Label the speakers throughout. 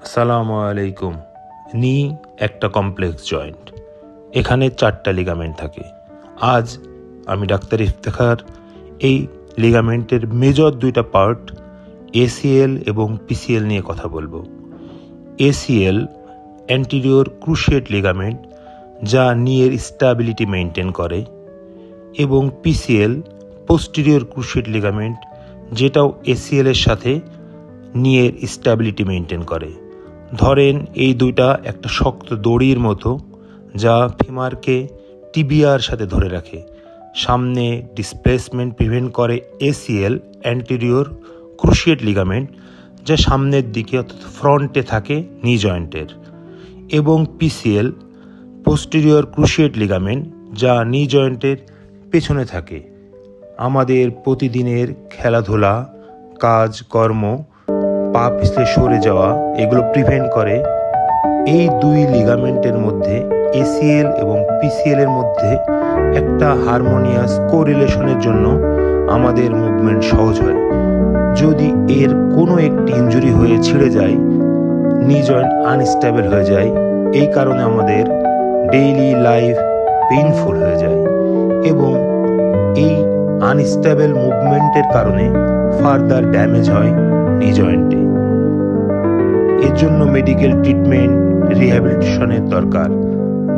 Speaker 1: আসসালামু আলাইকুম। নি একটা কমপ্লেক্স জয়েন্ট, এখানে 4টা লিগামেন্ট থাকে। আজ আমি ডাক্তার ইফতেখার এই লিগামেন্টের মেজর 2টা পার্ট এসিএল এবং পিসিএল নিয়ে কথা বলবো। এসিএল অ্যান্টেরিয়র ক্রুশিয়েট লিগামেন্ট, যা নিয়ের স্টেবিলিটি মেনটেন করে, এবং পিসিএল পোস্টেরিয়র ক্রুশিয়েট লিগামেন্ট, যেটাও এসিএল এর সাথে নিয়ের স্টেবিলিটি মেনটেন করে। ধরেন এই দুইটা একটা শক্ত দড়ির মতো, যা ফিমারকে টিবিয়ার সাথে ধরে রাখে। সামনে ডিসপ্লেসমেন্ট প্রিভেন্ট করে এসিএল অ্যান্টেরিয়র ক্রুশিয়েট লিগামেন্ট, যা সামনের দিকে অর্থাৎ ফ্রন্টে থাকে নি জয়েন্টের, এবং পিসিএল পোস্টেরিয়র ক্রুশিয়েট লিগামেন্ট, যা নি জয়েন্টের পেছনে থাকে। আমাদের প্রতিদিনের খেলাধুলা, কাজ কর্ম, পা পিছলে সরে যাওয়া, এগুলো প্রিভেন্ট করে। এই দুই লিগামেন্টের মধ্যে এসিএল এবং পিসিএল এর মধ্যে একটা হারমোনিয়াস কোরিলেশনের জন্য আমাদের মুভমেন্ট সহজ হয়। যদি এর কোনো একটি ইনজুরি হয়ে ছিঁড়ে যায়, নি জয়েন্ট আনস্টেবল হয়ে যায়। এই কারণে আমাদের ডেইলি লাইফ পেইনফুল হয়ে যায়, এবং এই আনস্টেবল মুভমেন্টের কারণে ফার্দার ড্যামেজ হয় নি জয়েন্টে। এর জন্য মেডিকেল ট্রিটমেন্ট, রিহ্যাবিলিটেশনের দরকার,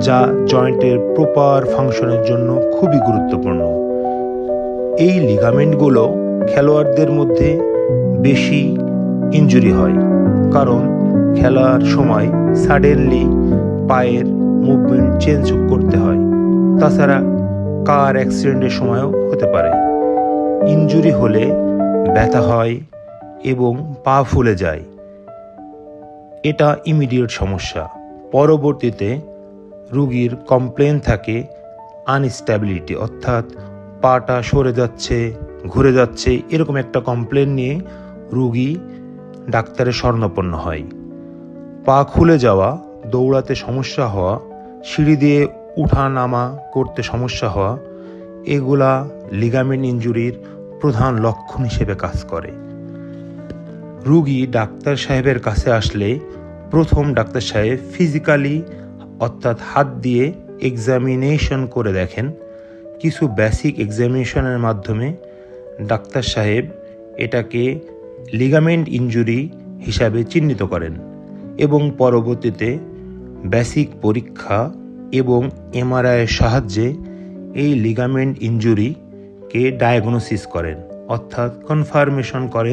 Speaker 1: যা জয়েন্টের প্রপার ফাংশনের জন্য খুবই গুরুত্বপূর্ণ। এই লিগামেন্টগুলো খেলোয়াড়দের মধ্যে বেশি ইনজুরি হয়, কারণ খেলার সময় সাডেনলি পায়ের মুভমেন্ট চেঞ্জ করতে হয়। তাছাড়া কার অ্যাক্সিডেন্টের সময়ও হতে পারে। ইনজুরি হলে ব্যথা হয় এবং পা ফুলে যায়, এটা ইমিডিয়েট সমস্যা। পরবর্তীতে রুগীর কমপ্লেন থাকে আনস্টেবিলিটি, অর্থাৎ পাটা সরে যাচ্ছে, ঘুরে যাচ্ছে, এরকম একটা কমপ্লেন নিয়ে রুগী ডাক্তারের শরণাপন্ন হয়। পা খুলে যাওয়া, দৌড়াতে সমস্যা হওয়া, সিঁড়ি দিয়ে উঠা নামা করতে সমস্যা হওয়া, এগুলা লিগামেন্ট ইনজুরির প্রধান লক্ষণ হিসেবে কাজ করে। রুগী ডাক্তার সাহেবের কাছে আসলে প্রথম ডাক্তার সাহেব ফিজিক্যালি অর্থাৎ হাত দিয়ে এক্সামিনেশন করে দেখেন। কিছু বেসিক এক্সামিনেশনের মাধ্যমে ডাক্তার সাহেব এটাকে লিগামেন্ট ইনজুরি হিসাবে চিহ্নিত করেন, এবং পরবর্তীতে বেসিক পরীক্ষা এবং এমআরআইয়ের সাহায্যে এই লিগামেন্ট ইনজুরিকে ডায়াগনোসিস করেন, অর্থাৎ কনফার্মেশন করেন